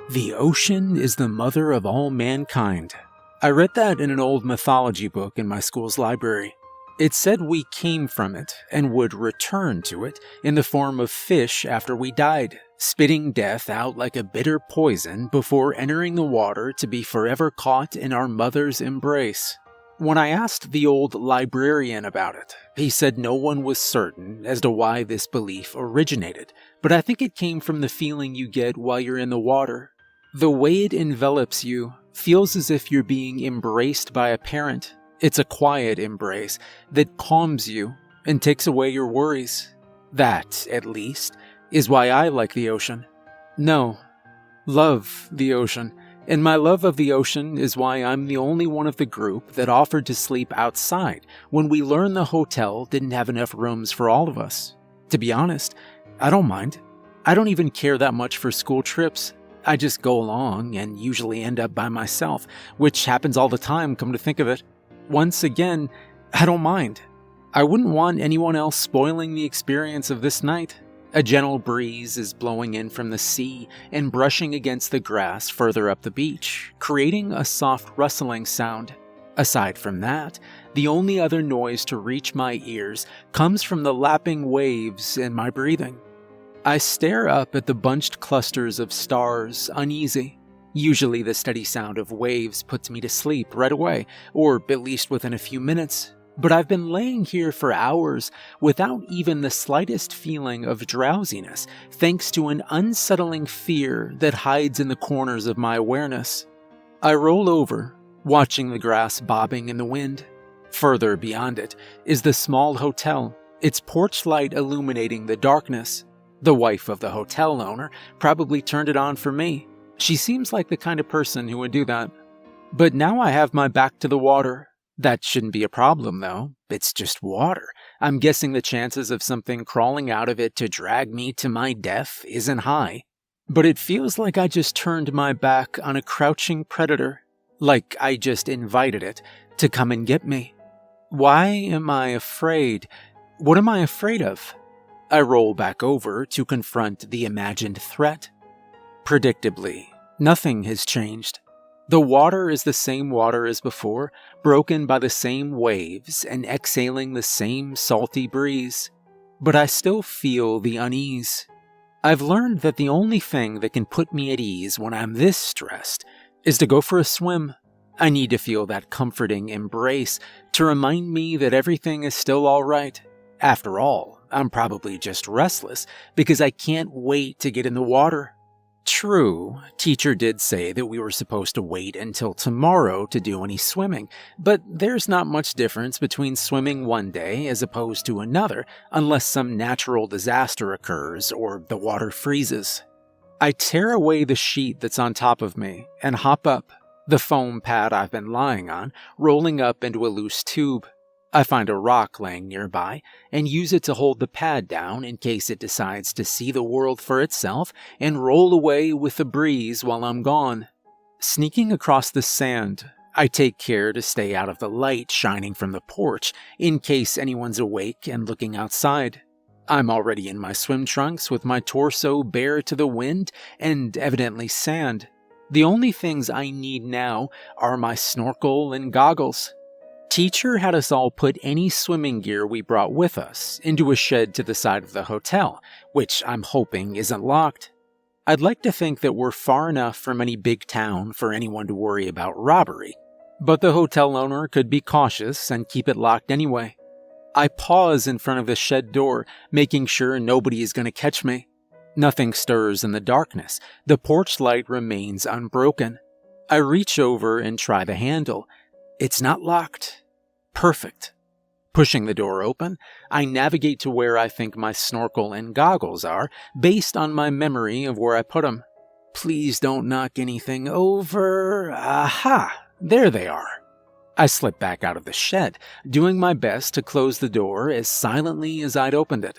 The ocean is the mother of all mankind. I read that in an old mythology book in my school's library. It said we came from it and would return to it in the form of fish after we died, spitting death out like a bitter poison before entering the water to be forever caught in our mother's embrace. When I asked the old librarian about it, he said no one was certain as to why this belief originated, but I think it came from the feeling you get while you're in the water. The way it envelops you feels as if you're being embraced by a parent. It's a quiet embrace that calms you and takes away your worries. That, at least, is why I like the ocean. No, love the ocean. And my love of the ocean is why I'm the only one of the group that offered to sleep outside when we learned the hotel didn't have enough rooms for all of us. To be honest, I don't mind. I don't even care that much for school trips. I just go along and usually end up by myself, which happens all the time, come to think of it. Once again, I don't mind. I wouldn't want anyone else spoiling the experience of this night. A gentle breeze is blowing in from the sea and brushing against the grass further up the beach, creating a soft rustling sound. Aside from that, the only other noise to reach my ears comes from the lapping waves and my breathing. I stare up at the bunched clusters of stars, uneasy. Usually the steady sound of waves puts me to sleep right away, or at least within a few minutes. But I've been laying here for hours without even the slightest feeling of drowsiness, thanks to an unsettling fear that hides in the corners of my awareness. I roll over, watching the grass bobbing in the wind. Further beyond it is the small hotel, its porch light illuminating the darkness. The wife of the hotel owner probably turned it on for me. She seems like the kind of person who would do that. But now I have my back to the water. That shouldn't be a problem, though. It's just water. I'm guessing the chances of something crawling out of it to drag me to my death isn't high. But it feels like I just turned my back on a crouching predator. Like I just invited it to come and get me. Why am I afraid? What am I afraid of? I roll back over to confront the imagined threat. Predictably, nothing has changed. The water is the same water as before, broken by the same waves and exhaling the same salty breeze. But I still feel the unease. I've learned that the only thing that can put me at ease when I'm this stressed is to go for a swim. I need to feel that comforting embrace to remind me that everything is still all right. After all, I'm probably just restless because I can't wait to get in the water. True, teacher did say that we were supposed to wait until tomorrow to do any swimming, but there's not much difference between swimming one day as opposed to another unless some natural disaster occurs or the water freezes. I tear away the sheet that's on top of me and hop up, the foam pad I've been lying on rolling up into a loose tube. I find a rock laying nearby and use it to hold the pad down in case it decides to see the world for itself and roll away with the breeze while I'm gone. Sneaking across the sand, I take care to stay out of the light shining from the porch in case anyone's awake and looking outside. I'm already in my swim trunks with my torso bare to the wind and evidently sand. The only things I need now are my snorkel and goggles. Teacher had us all put any swimming gear we brought with us into a shed to the side of the hotel, which I'm hoping isn't locked. I'd like to think that we're far enough from any big town for anyone to worry about robbery, but the hotel owner could be cautious and keep it locked anyway. I pause in front of the shed door, making sure nobody is going to catch me. Nothing stirs in the darkness. The porch light remains unbroken. I reach over and try the handle. It's not locked. Perfect. Pushing the door open, I navigate to where I think my snorkel and goggles are, based on my memory of where I put them. Please don't knock anything over. Aha! There they are. I slip back out of the shed, doing my best to close the door as silently as I'd opened it.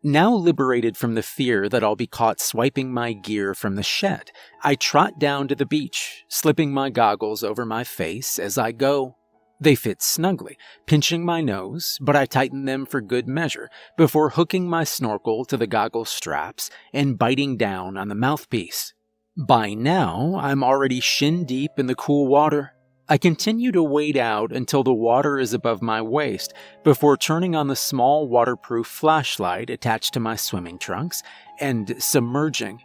Now liberated from the fear that I'll be caught swiping my gear from the shed, I trot down to the beach, slipping my goggles over my face as I go. They fit snugly, pinching my nose, but I tighten them for good measure before hooking my snorkel to the goggle straps and biting down on the mouthpiece. By now, I'm already shin deep in the cool water. I continue to wade out until the water is above my waist before turning on the small waterproof flashlight attached to my swimming trunks and submerging.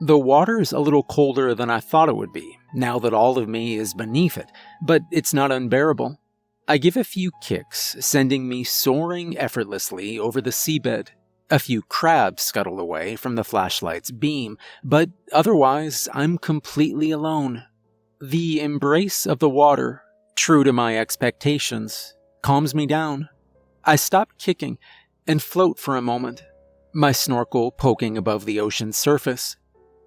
The water's a little colder than I thought it would be, now that all of me is beneath it, but it's not unbearable. I give a few kicks, sending me soaring effortlessly over the seabed. A few crabs scuttle away from the flashlight's beam, but otherwise I'm completely alone. The embrace of the water, true to my expectations, calms me down. I stop kicking and float for a moment, my snorkel poking above the ocean's surface.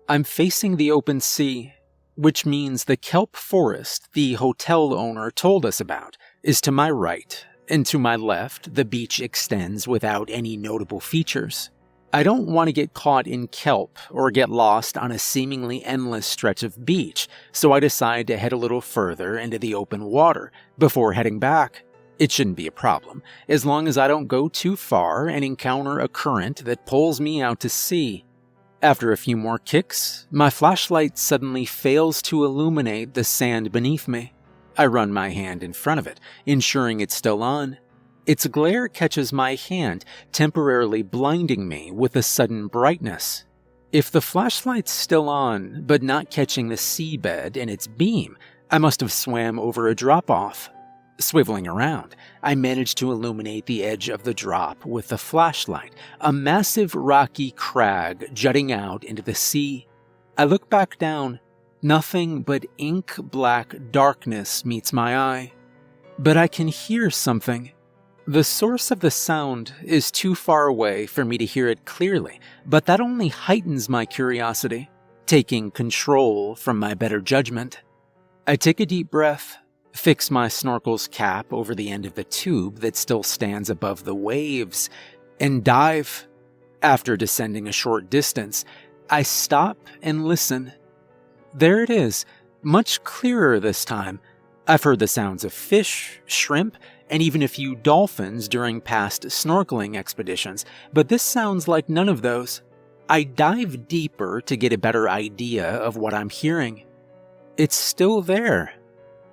I'm facing the open sea, which means the kelp forest the hotel owner told us about is to my right, and to my left the beach extends without any notable features. I don't want to get caught in kelp or get lost on a seemingly endless stretch of beach, so I decide to head a little further into the open water before heading back. It shouldn't be a problem, as long as I don't go too far and encounter a current that pulls me out to sea. After a few more kicks, my flashlight suddenly fails to illuminate the sand beneath me. I run my hand in front of it, ensuring it's still on. Its glare catches my hand, temporarily blinding me with a sudden brightness. If the flashlight's still on, but not catching the seabed in its beam, I must have swam over a drop-off. Swiveling around, I manage to illuminate the edge of the drop with the flashlight, a massive rocky crag jutting out into the sea. I look back down. Nothing but ink-black darkness meets my eye. But I can hear something. The source of the sound is too far away for me to hear it clearly, but that only heightens my curiosity, taking control from my better judgment. I take a deep breath, fix my snorkel's cap over the end of the tube that still stands above the waves, and dive. After descending a short distance, I stop and listen. There it is, much clearer this time. I've heard the sounds of fish, shrimp, and even a few dolphins during past snorkeling expeditions, but this sounds like none of those. I dive deeper to get a better idea of what I'm hearing. It's still there.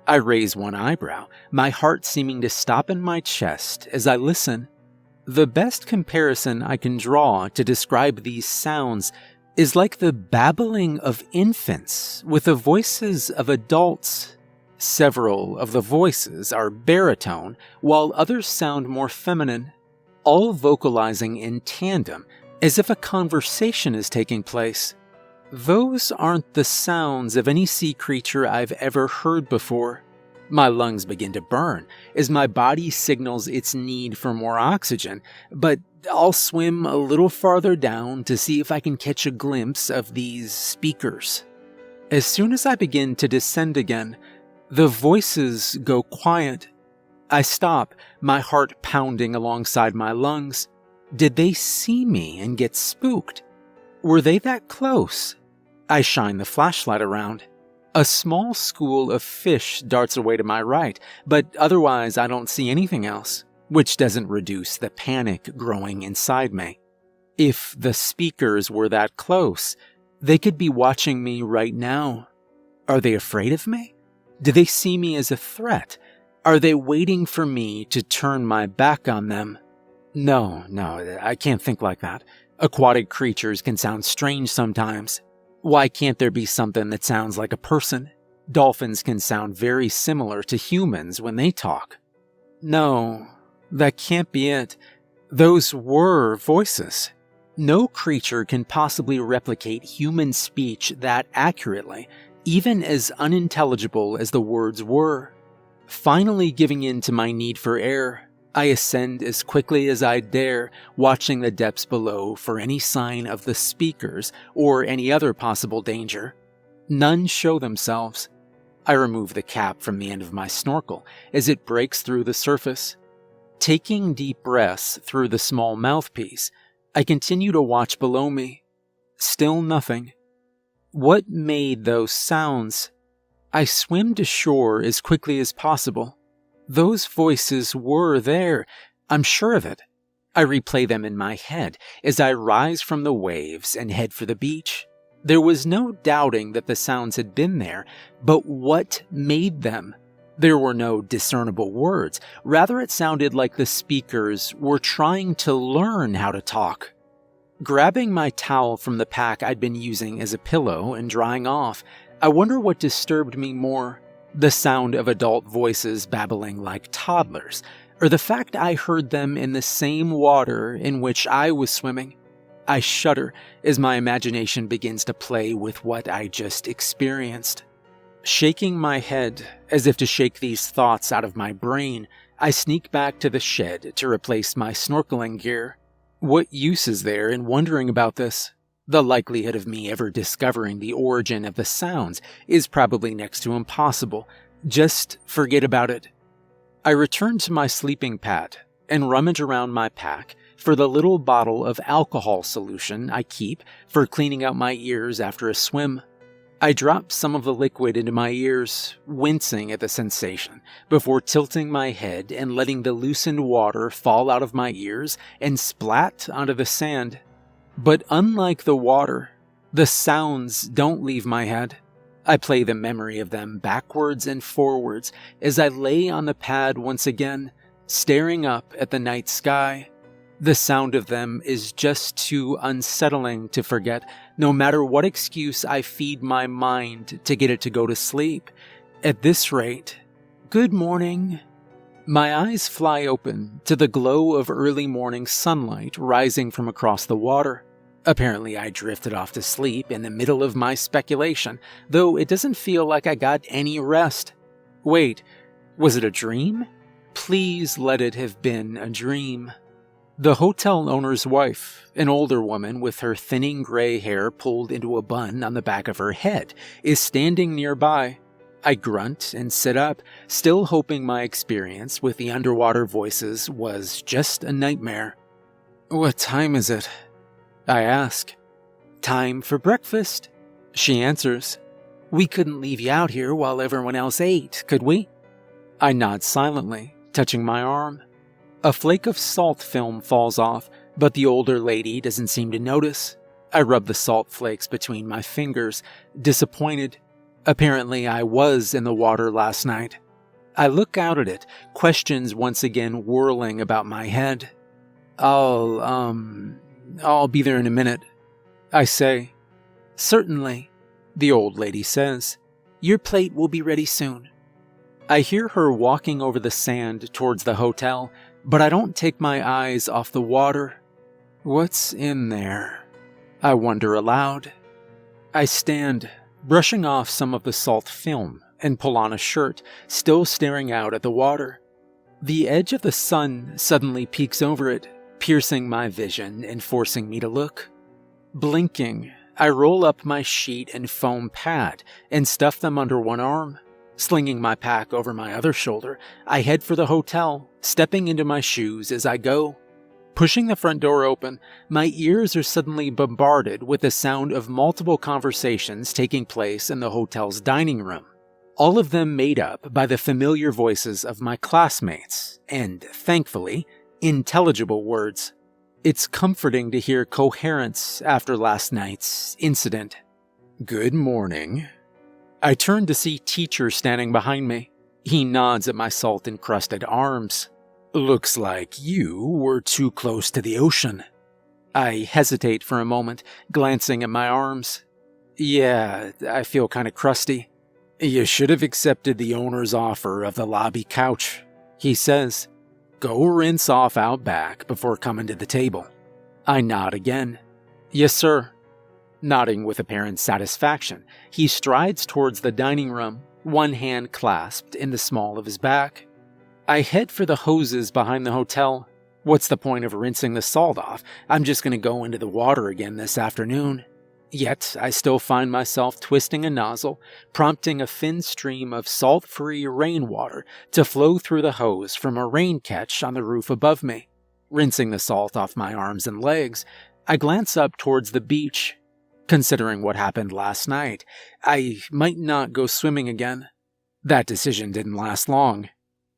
I raise one eyebrow, my heart seeming to stop in my chest as I listen. The best comparison I can draw to describe these sounds is like the babbling of infants with the voices of adults. Several of the voices are baritone, while others sound more feminine, all vocalizing in tandem, as if a conversation is taking place. Those aren't the sounds of any sea creature I've ever heard before. My lungs begin to burn as my body signals its need for more oxygen, but I'll swim a little farther down to see if I can catch a glimpse of these speakers. As soon as I begin to descend again, the voices go quiet. I stop, my heart pounding alongside my lungs. Did they see me and get spooked? Were they that close? I shine the flashlight around. A small school of fish darts away to my right, but otherwise I don't see anything else, which doesn't reduce the panic growing inside me. If the speakers were that close, they could be watching me right now. Are they afraid of me? Do they see me as a threat? Are they waiting for me to turn my back on them? No, I can't think like that. Aquatic creatures can sound strange sometimes. Why can't there be something that sounds like a person? Dolphins can sound very similar to humans when they talk. No, that can't be it. Those were voices. No creature can possibly replicate human speech that accurately, even as unintelligible as the words were. Finally giving in to my need for air, I ascend as quickly as I dare, watching the depths below for any sign of the speakers or any other possible danger. None show themselves. I remove the cap from the end of my snorkel as it breaks through the surface. Taking deep breaths through the small mouthpiece, I continue to watch below me. Still nothing. What made those sounds? I swim to shore as quickly as possible. Those voices were there, I'm sure of it. I replay them in my head as I rise from the waves and head for the beach. There was no doubting that the sounds had been there, but what made them? There were no discernible words. Rather, it sounded like the speakers were trying to learn how to talk. Grabbing my towel from the pack I'd been using as a pillow and drying off, I wonder what disturbed me more, the sound of adult voices babbling like toddlers, or the fact I heard them in the same water in which I was swimming. I shudder as my imagination begins to play with what I just experienced. Shaking my head as if to shake these thoughts out of my brain, I sneak back to the shed to replace my snorkeling gear. What use is there in wondering about this? The likelihood of me ever discovering the origin of the sounds is probably next to impossible. Just forget about it. I return to my sleeping pad and rummage around my pack for the little bottle of alcohol solution I keep for cleaning out my ears after a swim. I drop some of the liquid into my ears, wincing at the sensation, before tilting my head and letting the loosened water fall out of my ears and splat onto the sand. But unlike the water, the sounds don't leave my head. I play the memory of them backwards and forwards as I lay on the pad once again, staring up at the night sky. The sound of them is just too unsettling to forget, no matter what excuse I feed my mind to get it to go to sleep. At this rate, good morning. My eyes fly open to the glow of early morning sunlight rising from across the water. Apparently I drifted off to sleep in the middle of my speculation, though it doesn't feel like I got any rest. Wait, was it a dream? Please let it have been a dream. The hotel owner's wife, an older woman with her thinning gray hair pulled into a bun on the back of her head, is standing nearby. I grunt and sit up, still hoping my experience with the underwater voices was just a nightmare. "What time is it?" I ask. "Time for breakfast," she answers. "We couldn't leave you out here while everyone else ate, could we?" I nod silently, touching my arm. A flake of salt film falls off, but the older lady doesn't seem to notice. I rub the salt flakes between my fingers, disappointed. Apparently I was in the water last night. I look out at it, questions once again whirling about my head. I'll be there in a minute," I say. "Certainly," the old lady says. "Your plate will be ready soon." I hear her walking over the sand towards the hotel, but I don't take my eyes off the water. What's in there? I wonder aloud. I stand, brushing off some of the salt film, and pull on a shirt, still staring out at the water. The edge of the sun suddenly peeks over it, piercing my vision and forcing me to look. Blinking, I roll up my sheet and foam pad and stuff them under one arm. Slinging my pack over my other shoulder, I head for the hotel, stepping into my shoes as I go. Pushing the front door open, my ears are suddenly bombarded with the sound of multiple conversations taking place in the hotel's dining room. All of them made up by the familiar voices of my classmates, and, thankfully, intelligible words. It's comforting to hear coherence after last night's incident. "Good morning." I turn to see Teacher standing behind me. He nods at my salt-encrusted arms. "Looks like you were too close to the ocean." I hesitate for a moment, glancing at my arms. "Yeah, I feel kind of crusty." "You should have accepted the owner's offer of the lobby couch," he says. "Go rinse off out back before coming to the table." I nod again. "Yes, sir." Nodding with apparent satisfaction, he strides towards the dining room, one hand clasped in the small of his back. I head for the hoses behind the hotel. What's the point of rinsing the salt off? I'm just going to go into the water again this afternoon. Yet, I still find myself twisting a nozzle, prompting a thin stream of salt-free rainwater to flow through the hose from a rain catch on the roof above me. Rinsing the salt off my arms and legs, I glance up towards the beach. Considering what happened last night, I might not go swimming again. That decision didn't last long.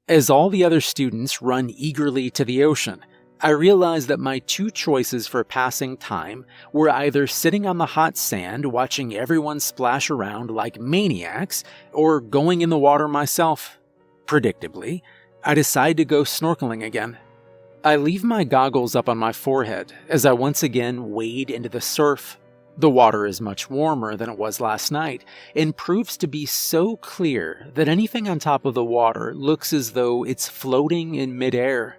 As all the other students run eagerly to the ocean, I realized that my two choices for passing time were either sitting on the hot sand watching everyone splash around like maniacs, or going in the water myself. Predictably, I decide to go snorkeling again. I leave my goggles up on my forehead as I once again wade into the surf. The water is much warmer than it was last night and proves to be so clear that anything on top of the water looks as though it's floating in midair.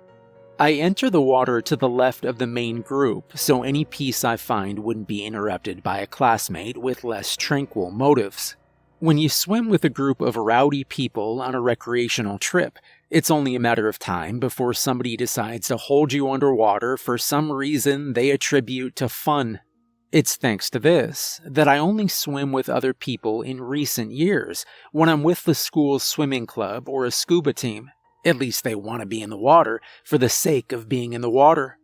I enter the water to the left of the main group so any peace I find wouldn't be interrupted by a classmate with less tranquil motives. When you swim with a group of rowdy people on a recreational trip, it's only a matter of time before somebody decides to hold you underwater for some reason they attribute to fun. It's thanks to this that I only swim with other people in recent years when I'm with the school's swimming club or a scuba team. At least they want to be in the water for the sake of being in the water.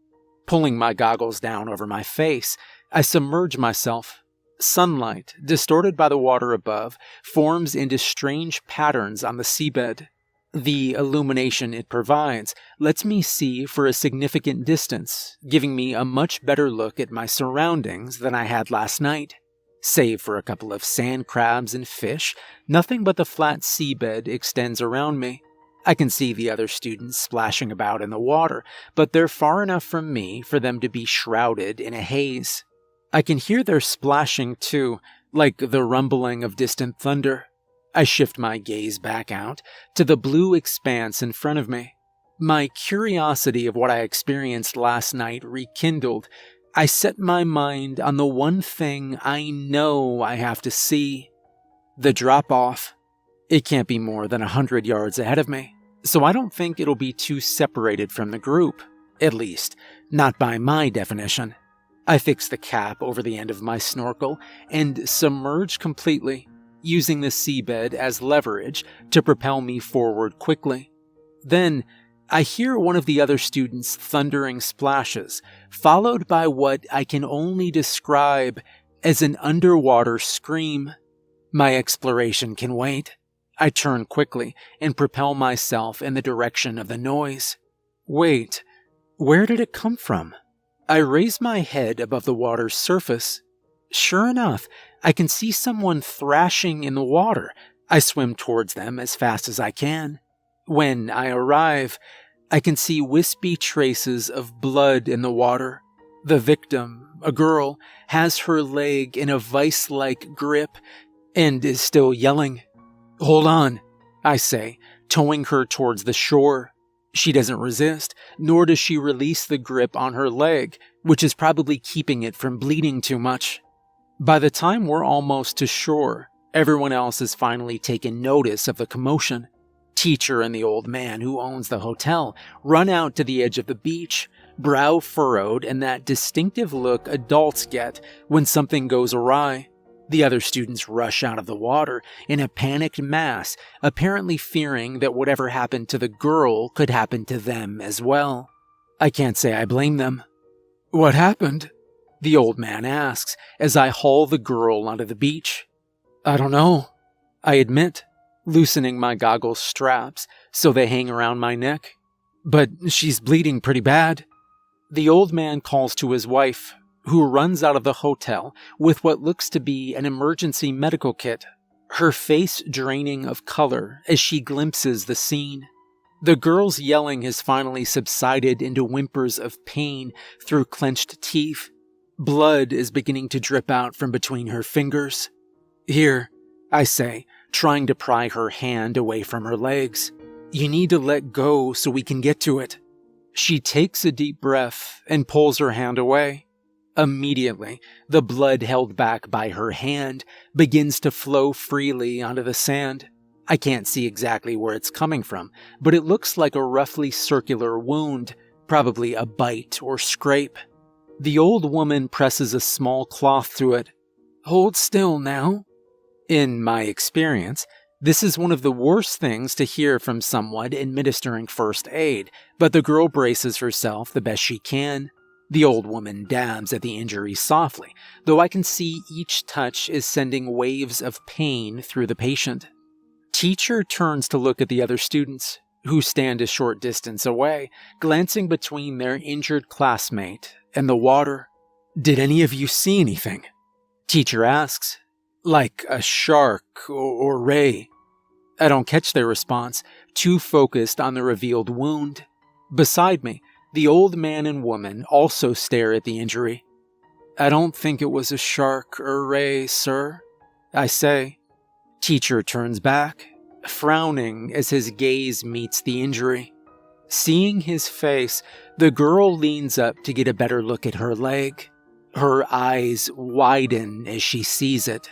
Pulling my goggles down over my face, I submerge myself. Sunlight, distorted by the water above, forms into strange patterns on the seabed. The illumination it provides lets me see for a significant distance, giving me a much better look at my surroundings than I had last night. Save for a couple of sand crabs and fish, nothing but the flat seabed extends around me. I can see the other students splashing about in the water, but they're far enough from me for them to be shrouded in a haze. I can hear their splashing too, like the rumbling of distant thunder. I shift my gaze back out to the blue expanse in front of me. My curiosity of what I experienced last night rekindled. I set my mind on the one thing I know I have to see. The drop-off. It can't be more than 100 yards ahead of me, so I don't think it'll be too separated from the group. At least, not by my definition. I fix the cap over the end of my snorkel and submerge completely, using the seabed as leverage to propel me forward quickly. Then, I hear one of the other students' thundering splashes, followed by what I can only describe as an underwater scream. My exploration can wait. I turn quickly and propel myself in the direction of the noise. Wait, where did it come from? I raise my head above the water's surface. Sure enough, I can see someone thrashing in the water. I swim towards them as fast as I can. When I arrive, I can see wispy traces of blood in the water. The victim, a girl, has her leg in a vice-like grip and is still yelling. "Hold on," I say, towing her towards the shore. She doesn't resist, nor does she release the grip on her leg, which is probably keeping it from bleeding too much. By the time we're almost to shore, everyone else has finally taken notice of the commotion. Teacher and the old man who owns the hotel run out to the edge of the beach, brow furrowed and that distinctive look adults get when something goes awry. The other students rush out of the water in a panicked mass, apparently fearing that whatever happened to the girl could happen to them as well. I can't say I blame them. "What happened?" the old man asks as I haul the girl onto the beach. "I don't know," I admit, loosening my goggles straps so they hang around my neck. "But she's bleeding pretty bad." The old man calls to his wife, who runs out of the hotel with what looks to be an emergency medical kit, her face draining of color as she glimpses the scene. The girl's yelling has finally subsided into whimpers of pain through clenched teeth. Blood is beginning to drip out from between her fingers. "Here," I say, trying to pry her hand away from her legs. "You need to let go so we can get to it." She takes a deep breath and pulls her hand away. Immediately, the blood held back by her hand begins to flow freely onto the sand. I can't see exactly where it's coming from, but it looks like a roughly circular wound, probably a bite or scrape. The old woman presses a small cloth through it. "Hold still now." In my experience, this is one of the worst things to hear from someone administering first aid, but the girl braces herself the best she can. The old woman dabs at the injury softly, though I can see each touch is sending waves of pain through the patient. Teacher turns to look at the other students, who stand a short distance away, glancing between their injured classmate and the water. "Did any of you see anything?" Teacher asks. "Like a shark or ray?" I don't catch their response, too focused on the revealed wound. Beside me, the old man and woman also stare at the injury. "I don't think it was a shark or ray, sir," I say. Teacher turns back, frowning as his gaze meets the injury. Seeing his face, the girl leans up to get a better look at her leg. Her eyes widen as she sees it.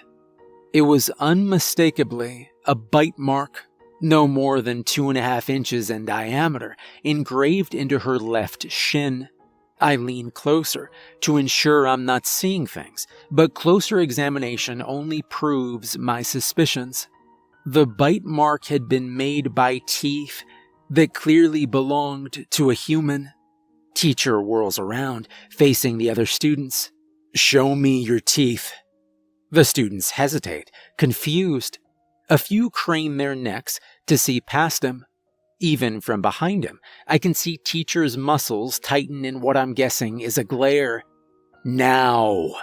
It was unmistakably a bite mark, no more than 2.5 inches in diameter, engraved into her left shin. I lean closer to ensure I'm not seeing things, but closer examination only proves my suspicions. The bite mark had been made by teeth that clearly belonged to a human. Teacher whirls around, facing the other students. "Show me your teeth." The students hesitate, confused. A few crane their necks to see past him. Even from behind him, I can see Teacher's muscles tighten in what I'm guessing is a glare. "Now!"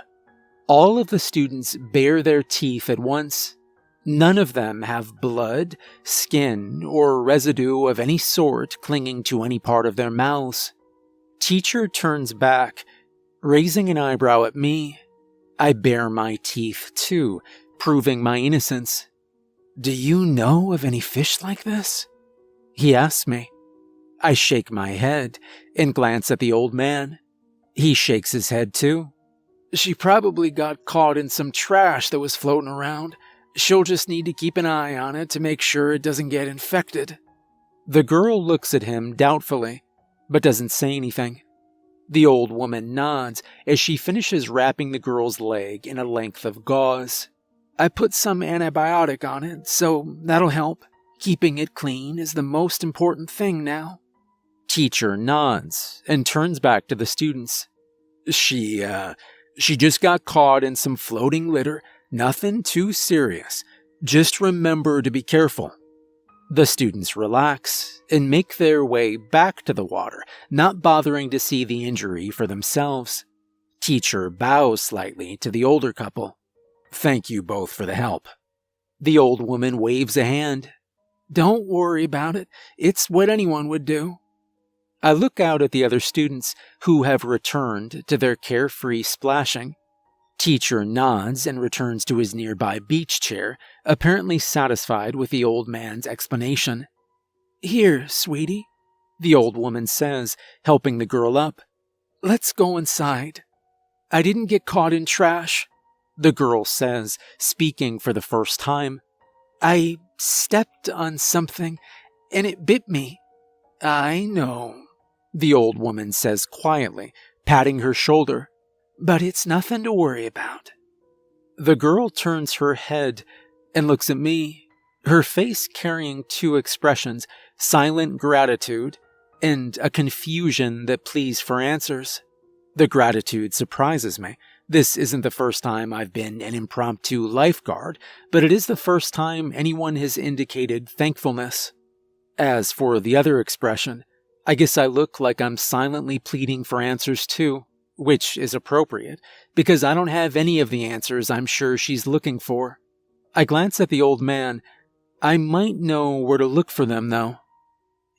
All of the students bare their teeth at once. None of them have blood, skin, or residue of any sort clinging to any part of their mouths. Teacher turns back, raising an eyebrow at me. I bare my teeth too, proving my innocence. "Do you know of any fish like this?" he asks me. I shake my head and glance at the old man. He shakes his head too. "She probably got caught in some trash that was floating around. She'll just need to keep an eye on it to make sure it doesn't get infected." The girl looks at him doubtfully, but doesn't say anything. The old woman nods as she finishes wrapping the girl's leg in a length of gauze. "I put some antibiotic on it, so that'll help. Keeping it clean is the most important thing now." Teacher nods and turns back to the students. She just got caught in some floating litter. Nothing too serious. Just remember to be careful." The students relax and make their way back to the water, not bothering to see the injury for themselves. Teacher bows slightly to the older couple. "Thank you both for the help." The old woman waves a hand. "Don't worry about it. It's what anyone would do." I look out at the other students who have returned to their carefree splashing. Teacher nods and returns to his nearby beach chair, apparently satisfied with the old man's explanation. "Here, sweetie," the old woman says, helping the girl up. "Let's go inside." "I didn't get caught in trash," the girl says, speaking for the first time. "I stepped on something, and it bit me." "I know," the old woman says quietly, patting her shoulder. "But it's nothing to worry about." The girl turns her head and looks at me, her face carrying two expressions, silent gratitude and a confusion that pleads for answers. The gratitude surprises me. This isn't the first time I've been an impromptu lifeguard, but it is the first time anyone has indicated thankfulness. As for the other expression, I guess I look like I'm silently pleading for answers too, which is appropriate, because I don't have any of the answers I'm sure she's looking for. I glance at the old man. I might know where to look for them, though.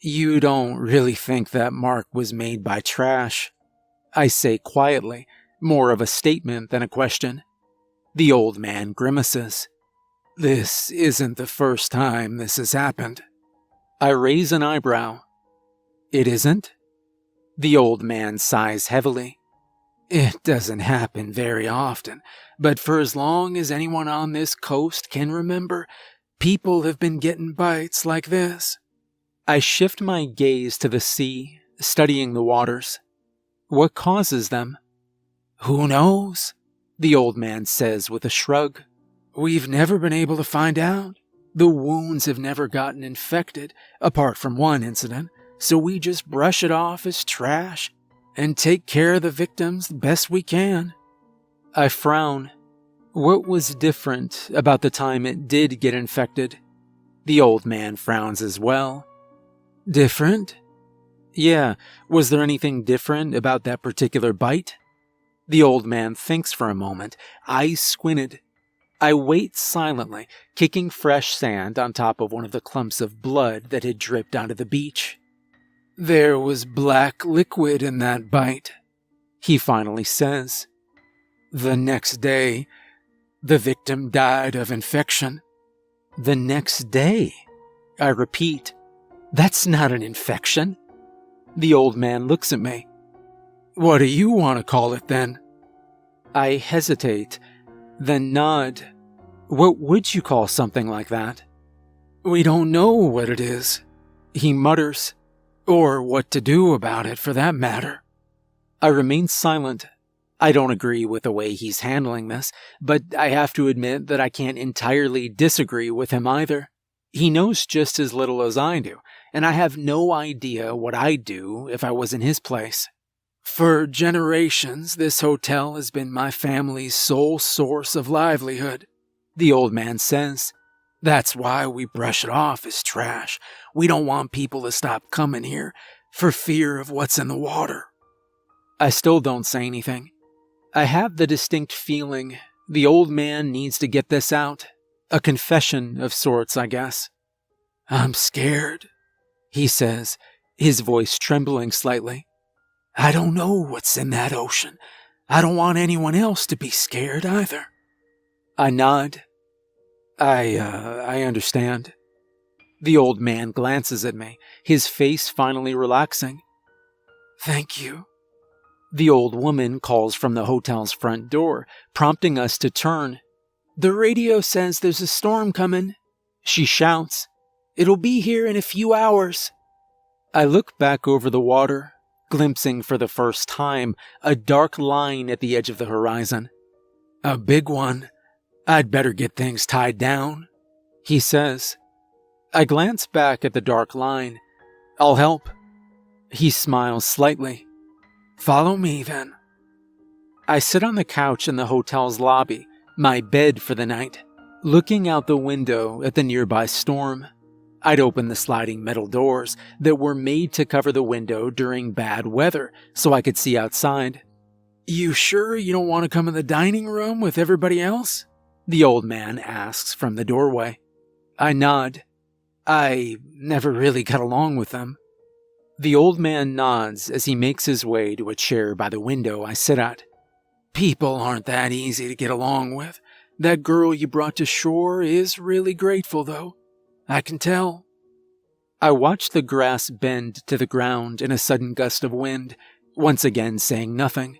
"You don't really think that mark was made by trash?" I say quietly, more of a statement than a question. The old man grimaces. "This isn't the first time this has happened." I raise an eyebrow. "It isn't?" The old man sighs heavily. "It doesn't happen very often, but for as long as anyone on this coast can remember, people have been getting bites like this." I shift my gaze to the sea, studying the waters. "What causes them?" "Who knows?" the old man says with a shrug. "We've never been able to find out. The wounds have never gotten infected, apart from one incident, so we just brush it off as trash and take care of the victims the best we can." I frown. What was different about the time it did get infected? The old man frowns as well. Different? Yeah, was there anything different about that particular bite? The old man thinks for a moment, eyes squinted. I wait silently, kicking fresh sand on top of one of the clumps of blood that had dripped onto the beach. There was black liquid in that bite, he finally says. The next day, the victim died of infection. The next day? I repeat, that's not an infection. The old man looks at me. What do you want to call it then? I hesitate, then nod. What would you call something like that? We don't know what it is, he mutters, or what to do about it for that matter. I remain silent. I don't agree with the way he's handling this, but I have to admit that I can't entirely disagree with him either. He knows just as little as I do, and I have no idea what I'd do if I was in his place. For generations, this hotel has been my family's sole source of livelihood, the old man says. That's why we brush it off as trash. We don't want people to stop coming here for fear of what's in the water. I still don't say anything. I have the distinct feeling the old man needs to get this out. A confession of sorts, I guess. I'm scared, he says, his voice trembling slightly. I don't know what's in that ocean. I don't want anyone else to be scared either. I nod. I understand. The old man glances at me, his face finally relaxing. Thank you. The old woman calls from the hotel's front door, prompting us to turn. The radio says there's a storm coming, she shouts. It'll be here in a few hours. I look back over the water, glimpsing for the first time a dark line at the edge of the horizon. A big one. I'd better get things tied down, he says. I glance back at the dark line. I'll help. He smiles slightly. Follow me, then. I sit on the couch in the hotel's lobby, my bed for the night, looking out the window at the nearby storm. I'd opened the sliding metal doors that were made to cover the window during bad weather so I could see outside. You sure you don't want to come in the dining room with everybody else? The old man asks from the doorway. I nod. I never really got along with them. The old man nods as he makes his way to a chair by the window I sit at. People aren't that easy to get along with. That girl you brought to shore is really grateful, though. I can tell. I watch the grass bend to the ground in a sudden gust of wind, once again saying nothing.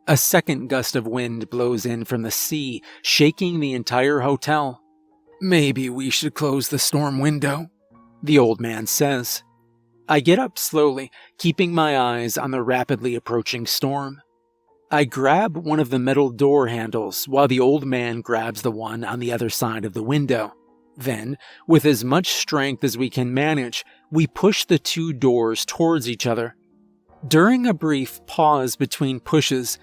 A second gust of wind blows in from the sea, shaking the entire hotel. Maybe we should close the storm window, the old man says. I get up slowly, keeping my eyes on the rapidly approaching storm. I grab one of the metal door handles while the old man grabs the one on the other side of the window. Then, with as much strength as we can manage, we push the two doors towards each other. During a brief pause between pushes,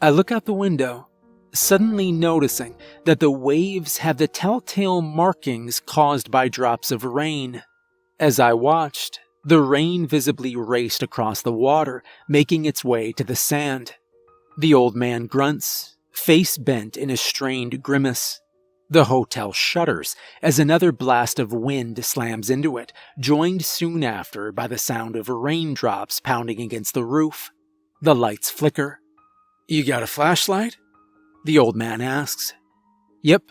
I look out the window, suddenly noticing that the waves have the telltale markings caused by drops of rain. As I watched, the rain visibly raced across the water, making its way to the sand. The old man grunts, face bent in a strained grimace. The hotel shudders as another blast of wind slams into it, joined soon after by the sound of raindrops pounding against the roof. The lights flicker. You got a flashlight? The old man asks. Yep,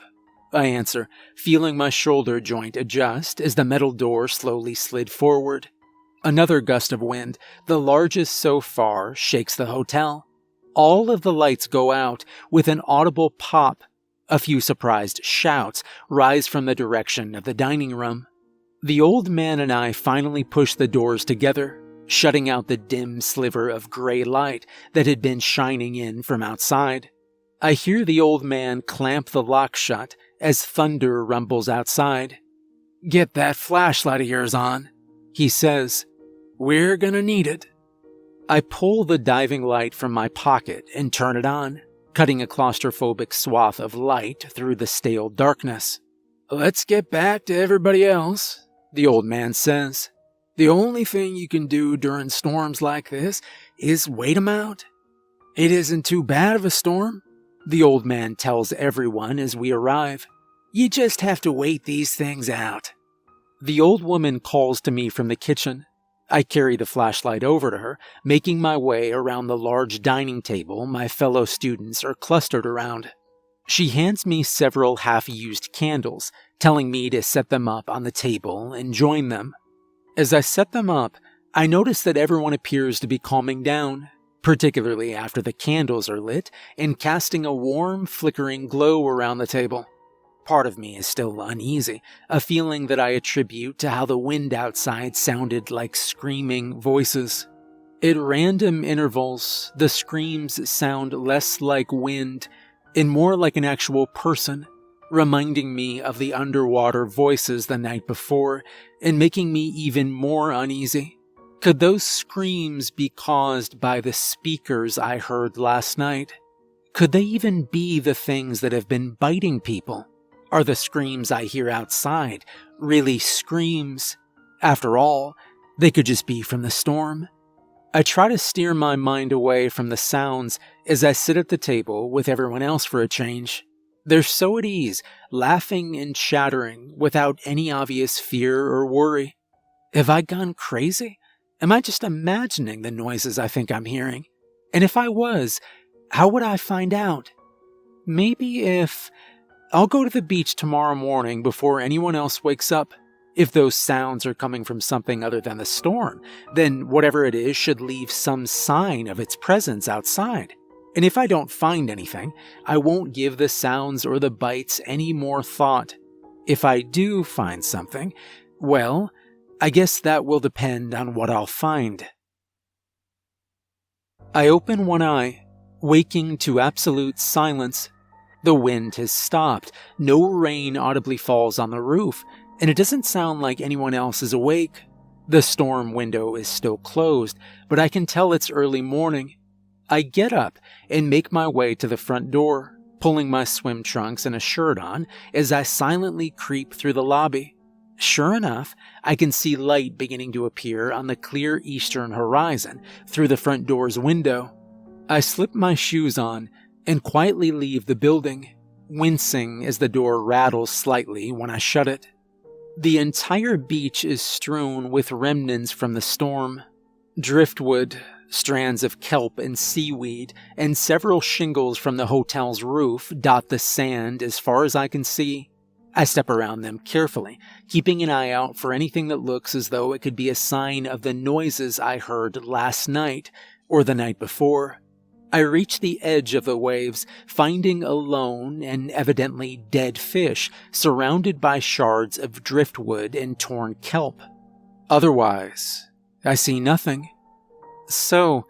I answer, feeling my shoulder joint adjust as the metal door slowly slid forward. Another gust of wind, the largest so far, shakes the hotel. All of the lights go out with an audible pop. A few surprised shouts rise from the direction of the dining room. The old man and I finally push the doors together, shutting out the dim sliver of gray light that had been shining in from outside. I hear the old man clamp the lock shut as thunder rumbles outside. Get that flashlight of yours on, he says. We're gonna need it. I pull the diving light from my pocket and turn it on, cutting a claustrophobic swath of light through the stale darkness. Let's get back to everybody else, the old man says. The only thing you can do during storms like this is wait 'em out. It isn't too bad of a storm, the old man tells everyone as we arrive. You just have to wait these things out. The old woman calls to me from the kitchen. I carry the flashlight over to her, making my way around the large dining table my fellow students are clustered around. She hands me several half-used candles, telling me to set them up on the table and join them. As I set them up, I notice that everyone appears to be calming down, particularly after the candles are lit and casting a warm, flickering glow around the table. Part of me is still uneasy, a feeling that I attribute to how the wind outside sounded like screaming voices. At random intervals, the screams sound less like wind and more like an actual person, reminding me of the underwater voices the night before and making me even more uneasy. Could those screams be caused by the speakers I heard last night? Could they even be the things that have been biting people? Are the screams I hear outside really screams? After all, they could just be from the storm. I try to steer my mind away from the sounds as I sit at the table with everyone else for a change. They're so at ease, laughing and chattering without any obvious fear or worry. Have I gone crazy? Am I just imagining the noises I think I'm hearing? And if I was, how would I find out? Maybe if... I'll go to the beach tomorrow morning before anyone else wakes up. If those sounds are coming from something other than the storm, then whatever it is should leave some sign of its presence outside. And if I don't find anything, I won't give the sounds or the bites any more thought. If I do find something, well, I guess that will depend on what I'll find. I open one eye, waking to absolute silence. The wind has stopped, no rain audibly falls on the roof, and it doesn't sound like anyone else is awake. The storm window is still closed, but I can tell it's early morning. I get up and make my way to the front door, pulling my swim trunks and a shirt on as I silently creep through the lobby. Sure enough, I can see light beginning to appear on the clear eastern horizon through the front door's window. I slip my shoes on and quietly leave the building, wincing as the door rattles slightly when I shut it. The entire beach is strewn with remnants from the storm. Driftwood, strands of kelp and seaweed, and several shingles from the hotel's roof dot the sand as far as I can see. I step around them carefully, keeping an eye out for anything that looks as though it could be a sign of the noises I heard last night or the night before. I reach the edge of the waves, finding a lone and evidently dead fish surrounded by shards of driftwood and torn kelp. Otherwise, I see nothing. So,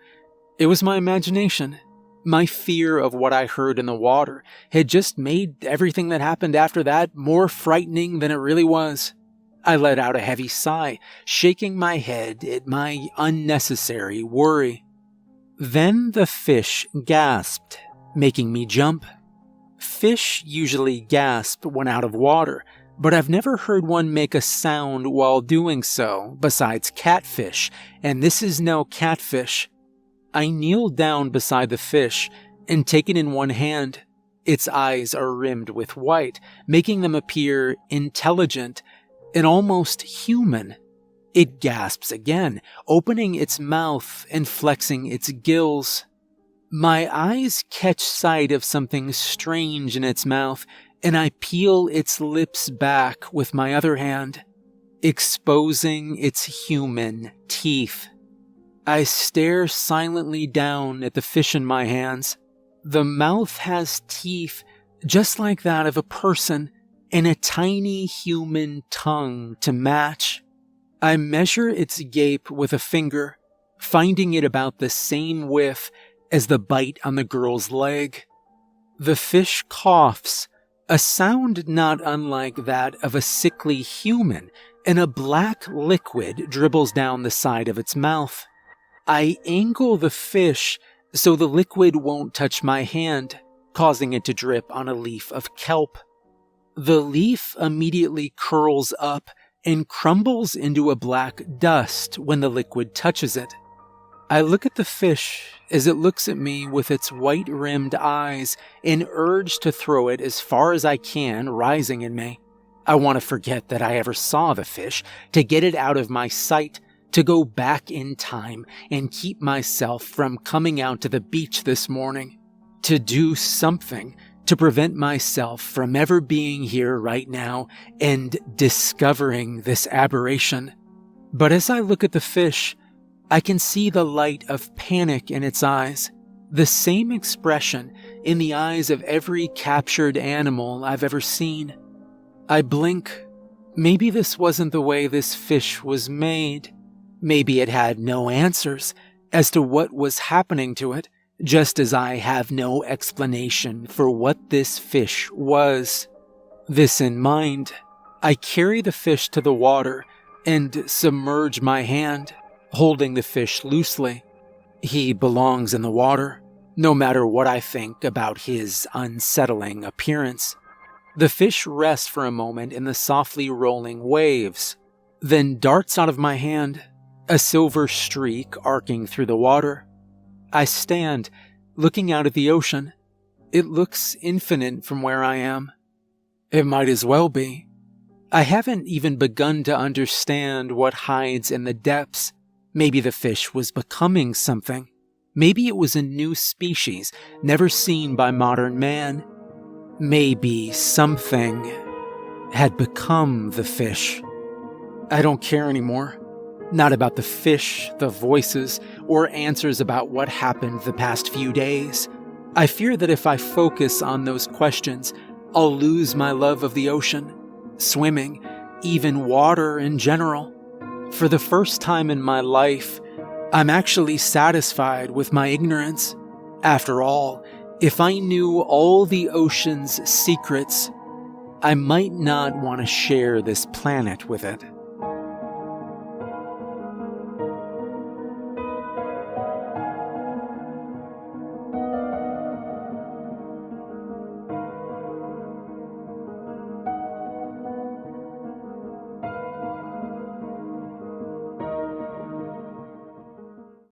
it was my imagination. My fear of what I heard in the water had just made everything that happened after that more frightening than it really was. I let out a heavy sigh, shaking my head at my unnecessary worry. Then the fish gasped, making me jump. Fish usually gasp when out of water, but I've never heard one make a sound while doing so besides catfish, and this is no catfish. I kneel down beside the fish and take it in one hand. Its eyes are rimmed with white, making them appear intelligent and almost human. It gasps again, opening its mouth and flexing its gills. My eyes catch sight of something strange in its mouth, and I peel its lips back with my other hand, exposing its human teeth. I stare silently down at the fish in my hands. The mouth has teeth just like that of a person, and a tiny human tongue to match. I measure its gape with a finger, finding it about the same width as the bite on the girl's leg. The fish coughs, a sound not unlike that of a sickly human, and a black liquid dribbles down the side of its mouth. I angle the fish so the liquid won't touch my hand, causing it to drip on a leaf of kelp. The leaf immediately curls up and crumbles into a black dust when the liquid touches it. I look at the fish as it looks at me with its white-rimmed eyes and urge to throw it as far as I can rising in me. I want to forget that I ever saw the fish, to get it out of my sight, to go back in time and keep myself from coming out to the beach this morning, to do something to prevent myself from ever being here right now and discovering this aberration. But as I look at the fish, I can see the light of panic in its eyes, the same expression in the eyes of every captured animal I've ever seen. I blink. Maybe this wasn't the way this fish was made. Maybe it had no answers as to what was happening to it, just as I have no explanation for what this fish was. This in mind, I carry the fish to the water and submerge my hand, holding the fish loosely. He belongs in the water, no matter what I think about his unsettling appearance. The fish rests for a moment in the softly rolling waves, then darts out of my hand, a silver streak arcing through the water. I stand, looking out at the ocean. It looks infinite from where I am. It might as well be. I haven't even begun to understand what hides in the depths. Maybe the fish was becoming something. Maybe it was a new species, never seen by modern man. Maybe something had become the fish. I don't care anymore. Not about the fish, the voices, or answers about what happened the past few days. I fear that if I focus on those questions, I'll lose my love of the ocean, swimming, even water in general. For the first time in my life, I'm actually satisfied with my ignorance. After all, if I knew all the ocean's secrets, I might not want to share this planet with it.